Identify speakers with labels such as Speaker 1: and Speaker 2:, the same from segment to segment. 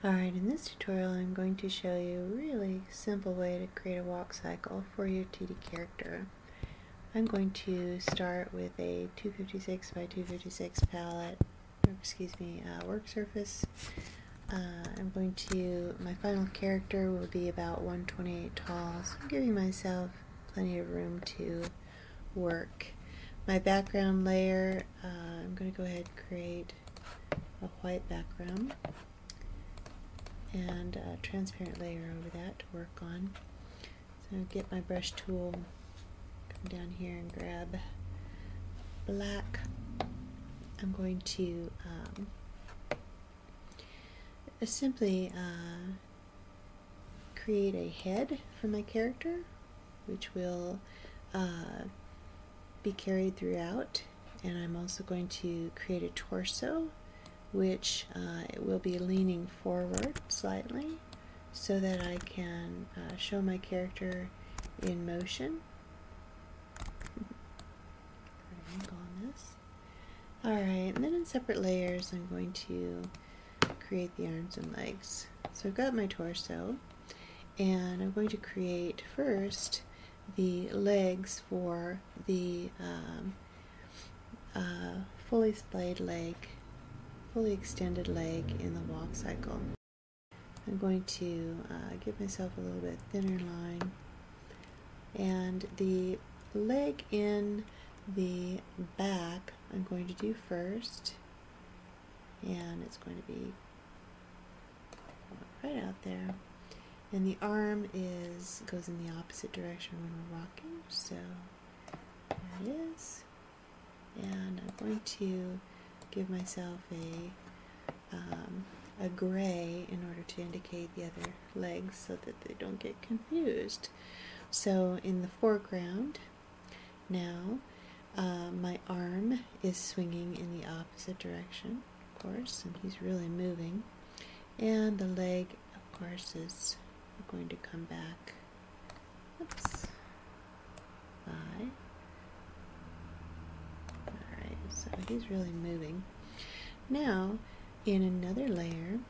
Speaker 1: Alright, in this tutorial I'm going to show you a really simple way to create a walk cycle for your 2D character. I'm going to start with a 256 by 256 palette, work surface. My final character will be about 128 tall, so I'm giving myself plenty of room to work. My background layer, I'm going to go ahead and create a white background and a transparent layer over that to work on. So I'll get my brush tool, come down here and grab black. I'm going to simply create a head for my character, which will be carried throughout, and I'm also going to create a torso, which it will be leaning forward slightly so that I can show my character in motion. Alright, and then in separate layers I'm going to create the arms and legs. So I've got my torso, and I'm going to create first the legs for the fully splayed leg, fully extended leg in the walk cycle. I'm going to give myself a little bit thinner line, and the leg in the back I'm going to do first, and it's going to be right out there, and the arm goes in the opposite direction when we're walking, so there it is. And I'm going to give myself a gray in order to indicate the other legs so that they don't get confused. So in the foreground now, my arm is swinging in the opposite direction, of course, and he's really moving, and the leg, of course, is going to come back. Oops. Bye. Alright, so he's really moving. Now, in another layer,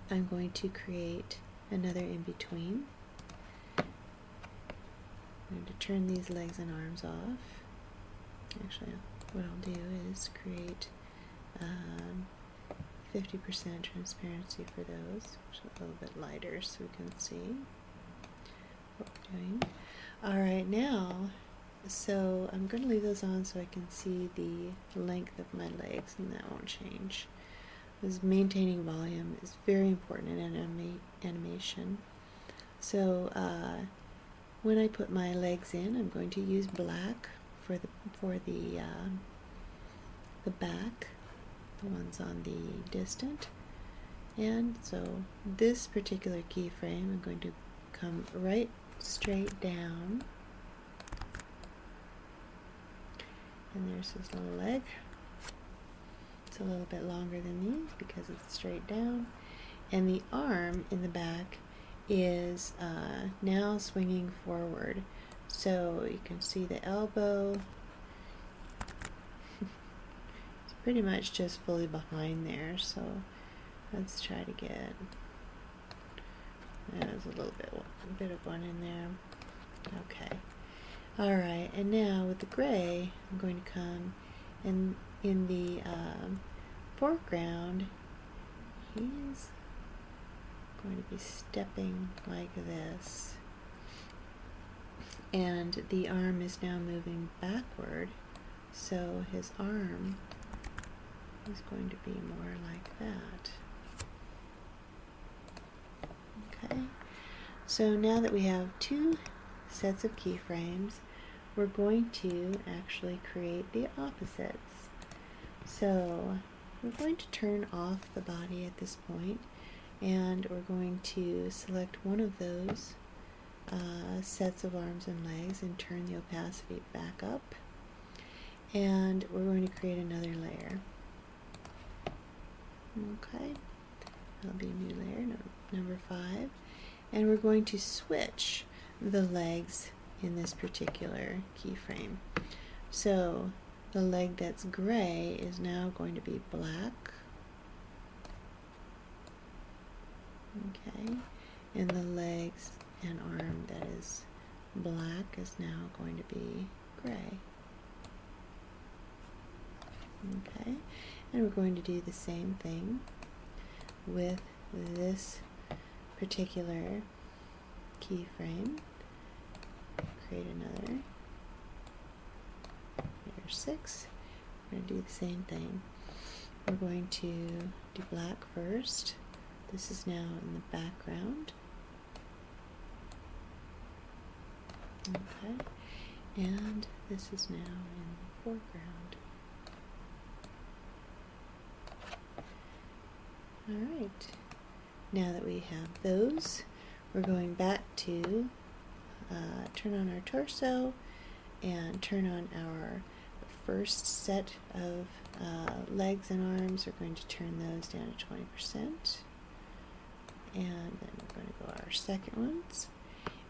Speaker 1: I'm going to create another in-between. I'm going to turn these legs and arms off. Actually, what I'll do is create 50% transparency for those, which is a little bit lighter so we can see what we're doing. Alright, now, so I'm going to leave those on so I can see the length of my legs, and that won't change. Because maintaining volume is very important in animation. So when I put my legs in, I'm going to use black for the back, the ones on the distant. And so this particular keyframe, I'm going to come right straight down, and there's his little leg. It's a little bit longer than these because it's straight down, and the arm in the back is now swinging forward, so you can see the elbow. It's pretty much just fully behind there, so let's try to get, there's a little bit of one in there. Okay. Alright, and now with the gray, I'm going to come in the foreground. He's going to be stepping like this, and the arm is now moving backward, so his arm is going to be more like that. Okay, so now that we have two sets of keyframes, we're going to actually create the opposites. So we're going to turn off the body at this point, and we're going to select one of those sets of arms and legs and turn the opacity back up, and we're going to create another layer. Okay, that'll be a new layer, number 5, and we're going to switch the legs in this particular keyframe. So the leg that's gray is now going to be black, Okay, and the legs and arm that is black is now going to be gray. Okay, and we're going to do the same thing with this particular keyframe. Create another. Layer 6. We're going to do the same thing. We're going to do black first. This is now in the background. Okay, and this is now in the foreground. Alright, now that we have those, we're going back to turn on our torso and turn on our first set of legs and arms. We're going to turn those down to 20%, and then we're going to go our second ones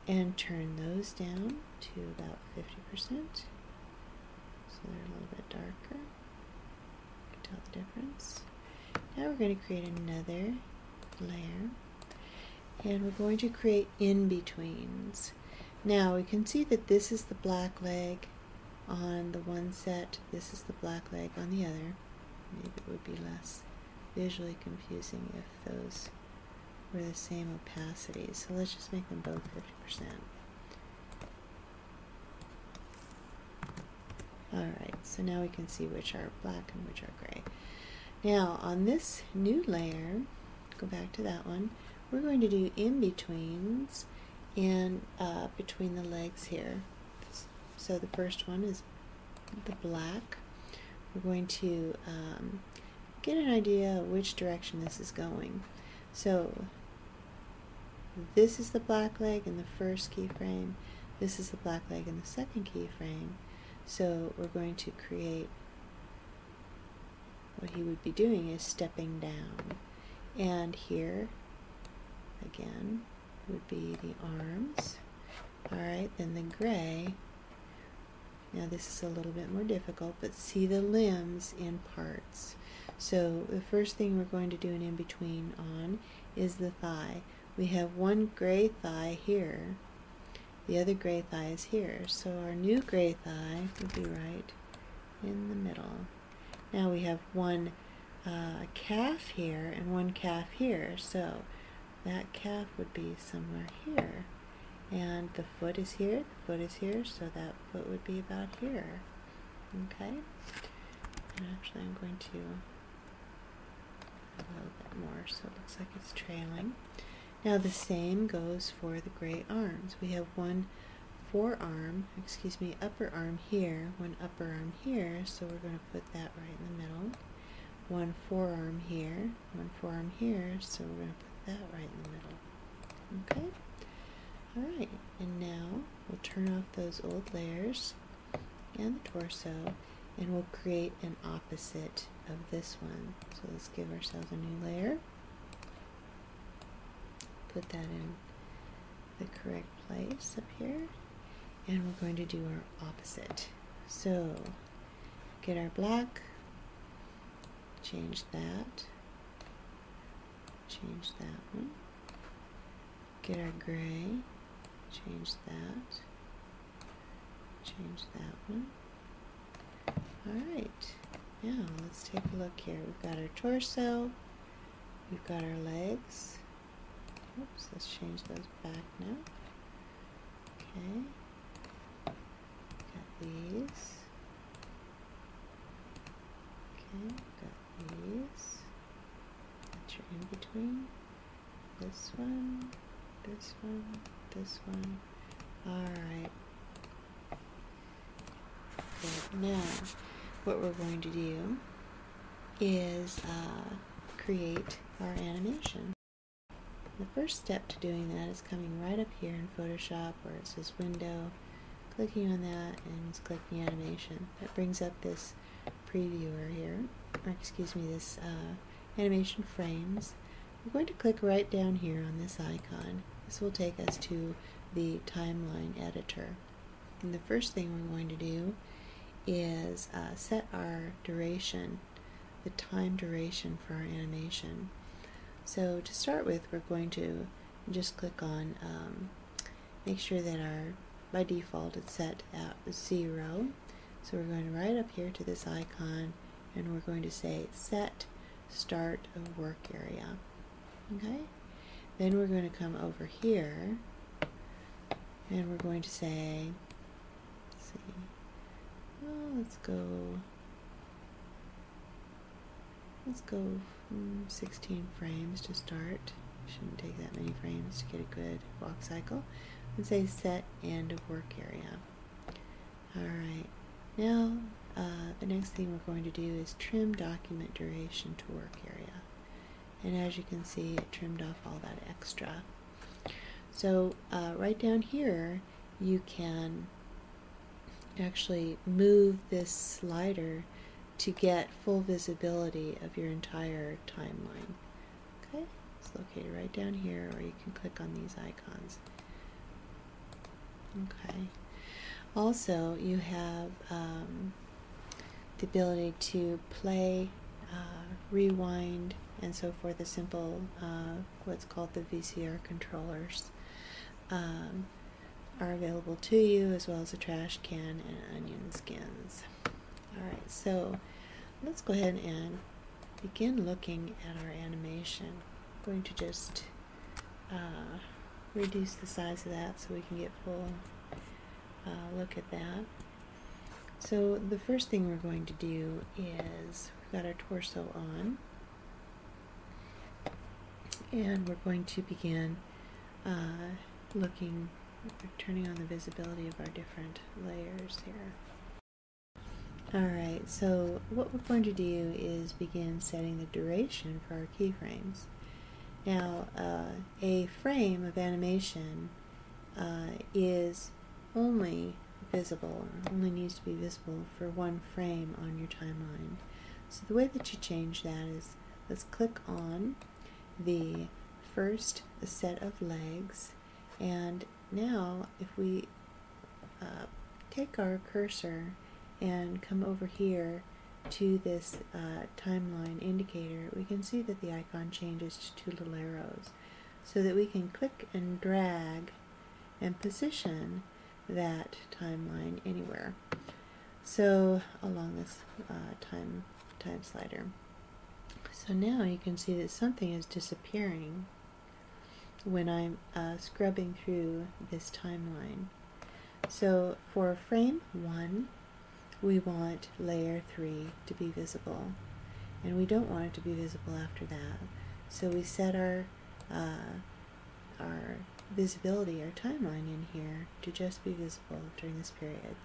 Speaker 1: and turn those down to about 50%, so they're a little bit darker. You can tell the difference. Now we're going to create another layer, and we're going to create in-betweens. Now we can see that this is the black leg on the one set, this is the black leg on the other. Maybe it would be less visually confusing if those were the same opacity. So let's just make them both 50%. Alright, so now we can see which are black and which are gray. Now on this new layer, go back to that one, we're going to do in-betweens and between the legs here. So the first one is the black. We're going to get an idea of which direction this is going. So this is the black leg in the first keyframe. This is the black leg in the second keyframe. So we're going to create, what he would be doing is stepping down. And here, again, would be the arms. Alright, then the gray. Now this is a little bit more difficult, but see the limbs in parts. So the first thing we're going to do an in-between on is the thigh. We have one gray thigh here. The other gray thigh is here. So our new gray thigh would be right in the middle. Now we have one calf here and one calf here. So that calf would be somewhere here. And the foot is here, the foot is here, so that foot would be about here. Okay? And actually I'm going to add a little bit more so it looks like it's trailing. Now the same goes for the gray arms. We have one forearm, upper arm here, one upper arm here, so we're going to put that right in the middle. One forearm here, one forearm here, so we're going to put that right in the middle. Okay? Alright, and now we'll turn off those old layers and the torso, and we'll create an opposite of this one. So let's give ourselves a new layer. Put that in the correct place up here, and we're going to do our opposite. So get our black, change that one, get our gray, change that one. Alright, now let's take a look here. We've got our torso, we've got our legs. Oops, let's change those back now. Okay, got these. Okay, got these. That's your in between. This one, this one, this one. Alright. Good. Now, what we're going to do is create our animation. The first step to doing that is coming right up here in Photoshop where it says Window, clicking on that and clicking Animation. That brings up this previewer here, or excuse me, this animation frames. We're going to click right down here on this icon. This will take us to the timeline editor. And the first thing we're going to do is set our duration, the time duration for our animation. So to start with, we're going to just click on, make sure that by default it's set at 0. So we're going to right up here to this icon, and we're going to say set start of work area. Okay? Then we're going to come over here, and we're going to say, let's see, well, let's go 16 frames to start. Shouldn't take that many frames to get a good walk cycle. And say set end of work area. Alright, now the next thing we're going to do is trim document duration to work area. And as you can see, it trimmed off all that extra. So right down here, you can actually move this slider to get full visibility of your entire timeline. Okay, it's located right down here, or you can click on these icons. Okay. Also, you have the ability to play, rewind, and so forth. The simple, what's called the VCR controllers are available to you, as well as a trash can and onion skins. Alright, so let's go ahead and begin looking at our animation. I'm going to just reduce the size of that so we can get full look at that. So the first thing we're going to do is we've got our torso on, and we're going to begin turning on the visibility of our different layers here. Alright, so what we're going to do is begin setting the duration for our keyframes. Now, a frame of animation is only needs to be visible for one frame on your timeline. So the way that you change that is, let's click on the first set of legs, and now if we take our cursor and come over here to this timeline indicator, we can see that the icon changes to 2 little arrows, so that we can click and drag and position that timeline anywhere. So along this time slider. So now you can see that something is disappearing when I'm scrubbing through this timeline. So for frame 1, we want layer 3 to be visible, and we don't want it to be visible after that. So we set our visibility, our timeline in here, to just be visible during this period.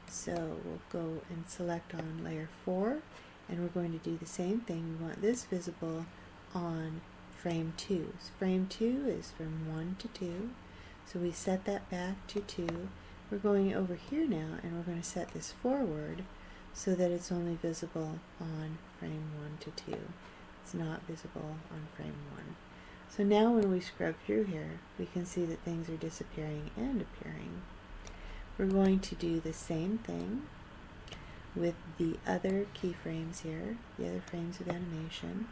Speaker 1: So we'll go and select on layer 4, and we're going to do the same thing. We want this visible on frame 2. So frame 2 is from 1 to 2, so we set that back to 2. We're going over here now, and we're going to set this forward so that it's only visible on frame 1 to 2. It's not visible on frame 1. So now when we scrub through here, we can see that things are disappearing and appearing. We're going to do the same thing with the other keyframes here, the other frames of animation,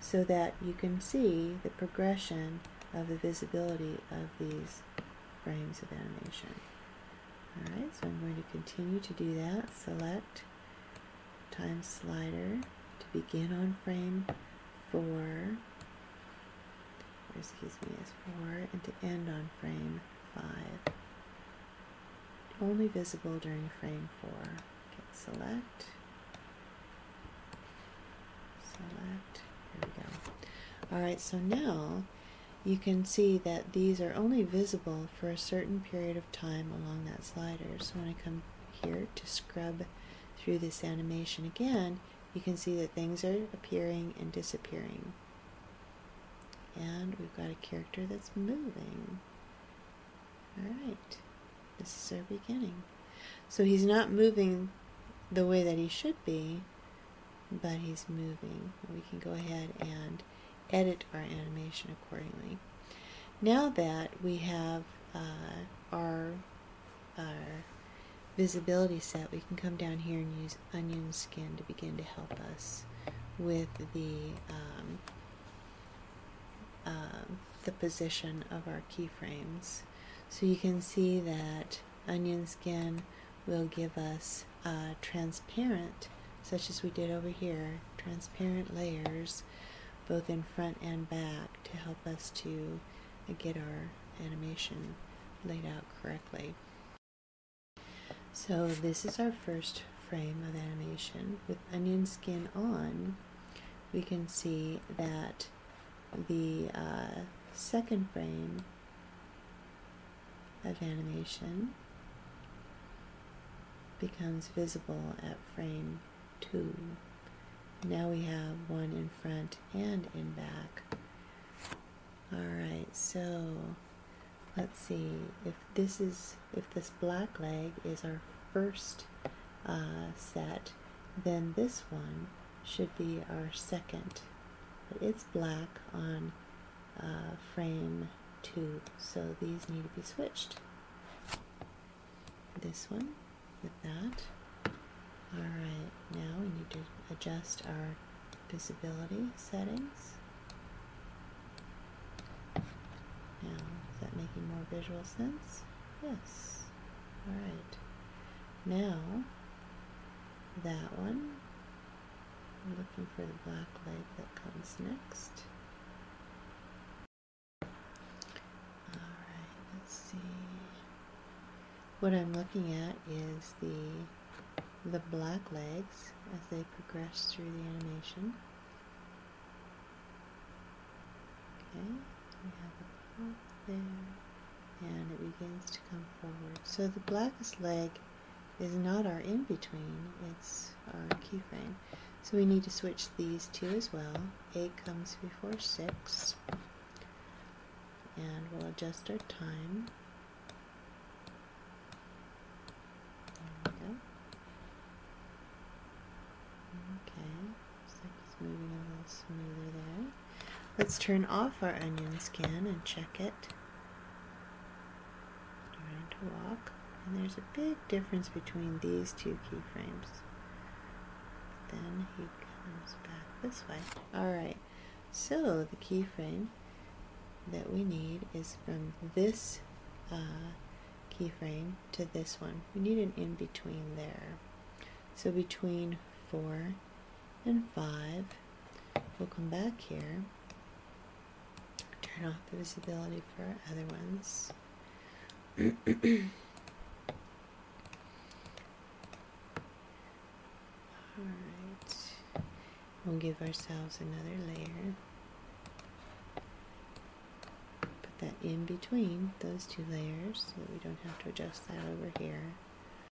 Speaker 1: so that you can see the progression of the visibility of these frames of animation. Alright, so I'm going to continue to do that. Select time slider to begin on frame 4, and to end on frame 5. Only visible during frame 4. Okay, select, here we go. Alright, so now you can see that these are only visible for a certain period of time along that slider. So when I come here to scrub through this animation again, you can see that things are appearing and disappearing. And we've got a character that's moving. Alright, this is our beginning. So he's not moving the way that he should be, but he's moving. We can go ahead and edit our animation accordingly. Now that we have our visibility set, we can come down here and use onion skin to begin to help us with the the position of our keyframes. So you can see that onion skin will give us transparent, such as we did over here, transparent layers both in front and back to help us to get our animation laid out correctly. So this is our first frame of animation. With onion skin on, we can see that the second frame of animation becomes visible at frame 2. Now we have one in front and in back. Alright, so let's see, if this black leg is our first set, then this one should be our second. But it's black on frame 2, so these need to be switched. This one with that. Alright, now we need to adjust our visibility settings. Now, is that making more visual sense? Yes. Alright. Now, that one, I'm looking for the black leg that comes next. Alright, let's see. What I'm looking at is the black legs as they progress through the animation. Okay, we have a pop there, and it begins to come forward. So the blackest leg is not our in-between, it's our keyframe. So we need to switch these two as well. 8 comes before 6. And we'll adjust our time. There we go. Okay, looks like it's moving a little smoother there. Let's turn off our onion skin and check it. Around to walk. And there's a big difference between these two keyframes. Then he comes back this way. Alright, so the keyframe that we need is from this keyframe to this one. We need an in-between there. So between 4 and 5, we'll come back here, turn off the visibility for our other ones. Alright, we'll give ourselves another layer. Put that in between those two layers so that we don't have to adjust that over here.